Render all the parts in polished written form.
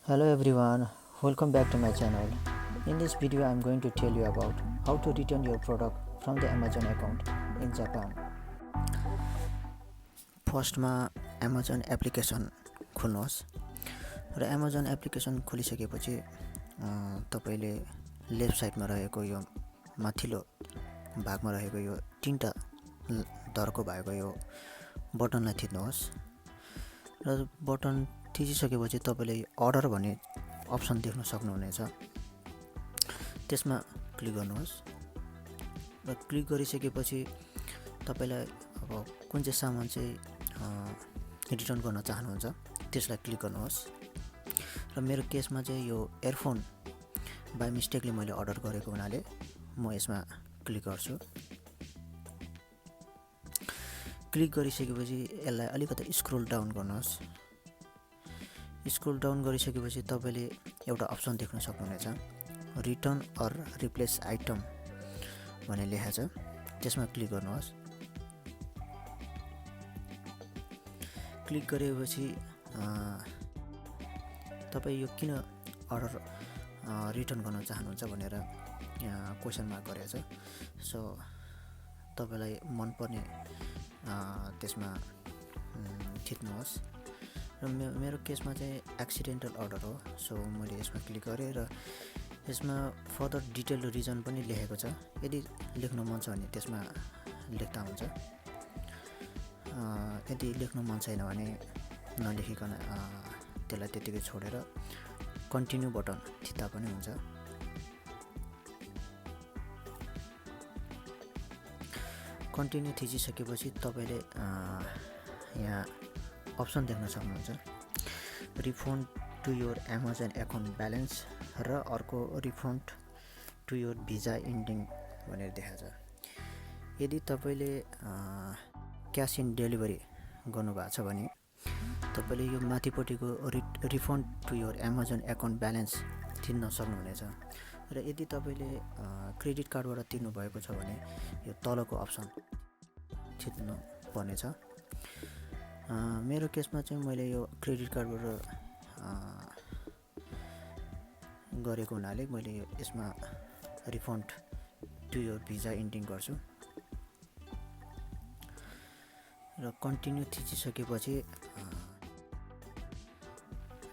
Hello everyone, welcome back to my channel. In this video I am going to tell you about how to return your product from the Amazon account in Japan. फर्स्टमा Amazon application खोल्नुहोस् र Amazon application खोलिसकेपछि तपाईले left साइडमा रहेको यो माथिल्लो भागमा रहेको यो तीनटा दरको भएको यो बटनलाई थिच्नुहोस् र बटन थिचिसकेपछि तपाईले अर्डर भन्ने अप्सन देख्न सक्नुहुनेछ। त्यसमा क्लिक गर्नुहोस् र क्लिक गरिसकेपछि तपाईलाई अब कुन चाहिँ सामान चाहिँ रिटर्न गर्न चाहनुहुन्छ त्यसलाई क्लिक गर्नुहोस् र मेरो केसमा चाहिँ यो इयरफोन बाइ मिस्टेकले मैले अर्डर गरेको हुनाले म यसमा क्लिक गर्छु। क्लिक गरिसकेपछि यसलाई अलिकति स्क्रोल डाउन गर्नुहोस्। स्क्रोल डाउन गरिसकेपछि तपाईले एउटा अप्सन देख्न सक्नुहुनेछ, रिटर्न अर रिप्लेस आइटम भनेर लेखेको छ। त्यसमा क्लिक गर्नुहोस्। क्लिक गरेपछि तपाई यो किन अर्डर रिटर्न गर्न चाहनुहुन्छ भनेर यहाँ क्वेशन मार्क गरेको छ। सो तपाईलाई मन पर्ने त्यसमा थिच्नुहोस् र मेरो केसमा चाहिँ एक्सिडेन्टल अर्डर हो। सो मैले यसमा क्लिक गरेँ र यसमा फर्दर डिटेल रिजन पनि लेखेको छ। यदि लेख्न मन छ भने त्यसमा लेख्दा हुन्छ, यदि लेख्न मन छैन भने नलेखिकन त्यसलाई त्यतिकै छोडेर कन्टिन्यू बटन थिच्दा पनि हुन्छ। कन्टिन्यू थिचिसकेपछि तपाईले यहाँ अप्सन देख्न सक्नुहुन्छ, refund to your Amazon account balance र अर्को refund to your Visa ending भनेर देखाएको छ। यदि तपाईले क्यास इन डेलिभरी गर्नुभएको छ भने तपाईले यो माथिपट्टिको refund to your Amazon account balance थिच्न सक्नुहुनेछ र यदि तपाईले क्रेडिट कार्डबाट तिर्नु भएको छ भने यो तलको अप्सन थिच्नु पर्नेछ। मेरो केसमा चाहिँ मैले यो क्रेडिट कार्डबाट गरेको हुनाले मैले यसमा refund to your Visa ending गर्छु र कन्टिन्यू थिचिसकेपछि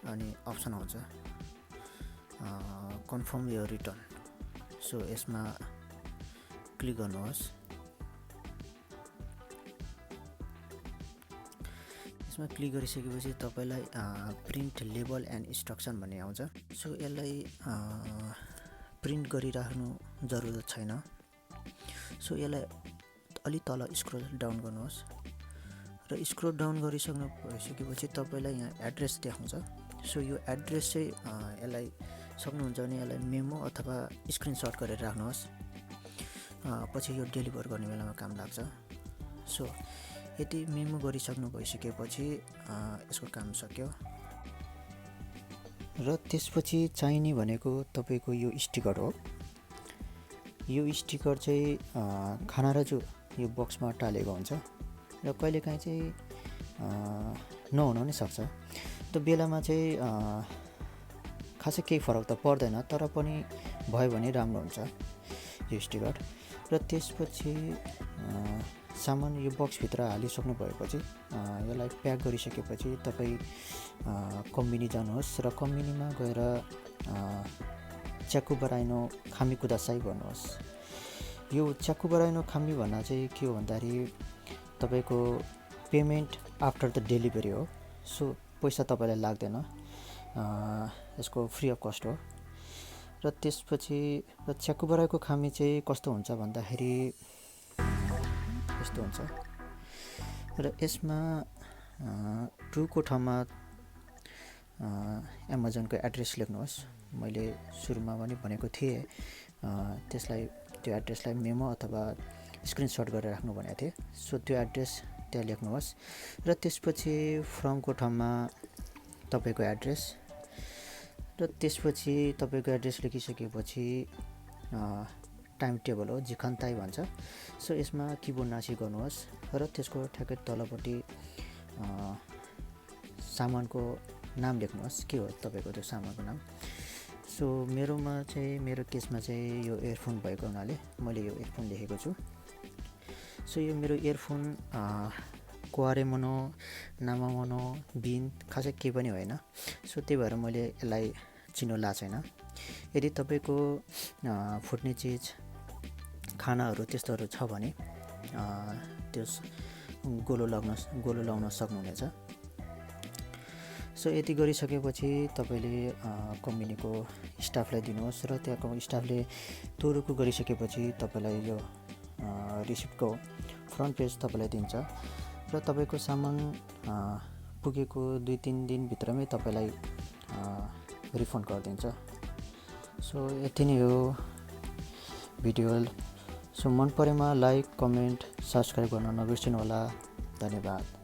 अनि अप्सन आउँछ कन्फर्म योर रिटर्न। सो यसमा क्लिक गर्नुहोस्। यसमा क्लिक गरिसकेपछि तपाईलाई प्रिन्ट लेबल एन्ड इन्स्ट्रक्सन भन्ने आउँछ। सो यसलाई प्रिन्ट गरिराख्नु जरुरत छैन। सो यसलाई अलि तल स्क्रोल डाउन गर्नुहोस् र स्क्रोल डाउन गरिसक्नु भइसकेपछि तपाईलाई यहाँ एड्रेस देखाउँछ। सो यो एड्रेस चाहिँ यसलाई सक्नुहुन्छ भने यसलाई मेमो अथवा स्क्रिनशट गरेर राख्नुहोस्, पछि यो डेलिभर गर्ने बेलामा काम लाग्छ। सो यदि मेमो गरिसक्नु भइसकेपछि यसको काम सक्यो र त्यसपछि चाहिने भनेको तपाईको यो स्टिकर हो। यो स्टिकर चाहिँ खाना र जो यो बक्समा टालेको हुन्छ र कहिलेकाहीँ चाहिँ नहुन पनि सक्छ। त्यो बेलामा चाहिँ खासै केही फरक त पर्दैन, तर पनि भयो भने राम्रो हुन्छ यो स्टिकर। र त्यसपछि सामान यो बक्सभित्र हालिसक्नु भएपछि यसलाई प्याक गरिसकेपछि तपाईँ कम्बिनी जानुहोस् र कम्बिनीमा गएर च्याकु बराइनो खामी कुदासाई भन्नुहोस्। यो च्याकु बराइनो खामी भन्दा चाहिँ के हो भन्दाखेरि तपाईको पेमेन्ट आफ्टर द डेलिभरी हो। सो पैसा तपाईलाई लाग्दैन, यसको फ्री अफ कस्ट हो। र त्यसपछि च्याकु बराइको खामी चाहिँ कस्तो हुन्छ भन्दाखेरि यस्तो हुन्छ र यसमा टुको ठाउँमा एमाजनको एड्रेस लेख्नुहोस्। मैले सुरुमा पनि भनेको थिएँ त्यसलाई त्यो एड्रेसलाई मेमो अथवा स्क्रिनशट गरेर राख्नु भनेको थिएँ। सो त्यो एड्रेस त्यहाँ लेख्नुहोस् र त्यसपछि फ्रमको ठाउँमा तपाईको एड्रेस र त्यसपछि तपाईको एड्रेस लेखिसकेपछि टाइम टेबल हो, जिखान्ताई भन्छ। सो यसमा किबोनासी गर्नुहोस् र त्यसको ठ्याक्कै तलपट्टि सामानको नाम लेख्नुहोस्, के हो तपाईँको त्यो सामानको नाम। सो मेरो केसमा चाहिँ यो इयरफोन भएको हुनाले मैले यो इयरफोन लेखेको छु। सो यो मेरो इयरफोन क्वारेमोनो, नामामोनो, बिन खासै केही पनि होइन। सो त्यही भएर मैले यसलाई चिनो ला छैन। यदि तपाईँको फुट्ने चिज, खानाहरू त्यस्तोहरू छ भने त्यस गोलो लाउन सक्नुहुनेछ। सो यति गरिसकेपछि तपाईँले कम्पनीको स्टाफलाई दिनुहोस् र त्यहाँको स्टाफले तुरुको गरिसकेपछि तपाईँलाई यो रिसिप्टको फ्रन्ट पेज तपाईँलाई दिन्छ र तपाईँको सामान पुगेको 2-3 दिनभित्रमै तपाईँलाई रिफन्ड गरिदिन्छ। सो यति नै हो भिडियो। सो मन परेमा लाइक, कमेन्ट, सब्सक्राइब गर्न नबिर्सिनु होला। धन्यवाद।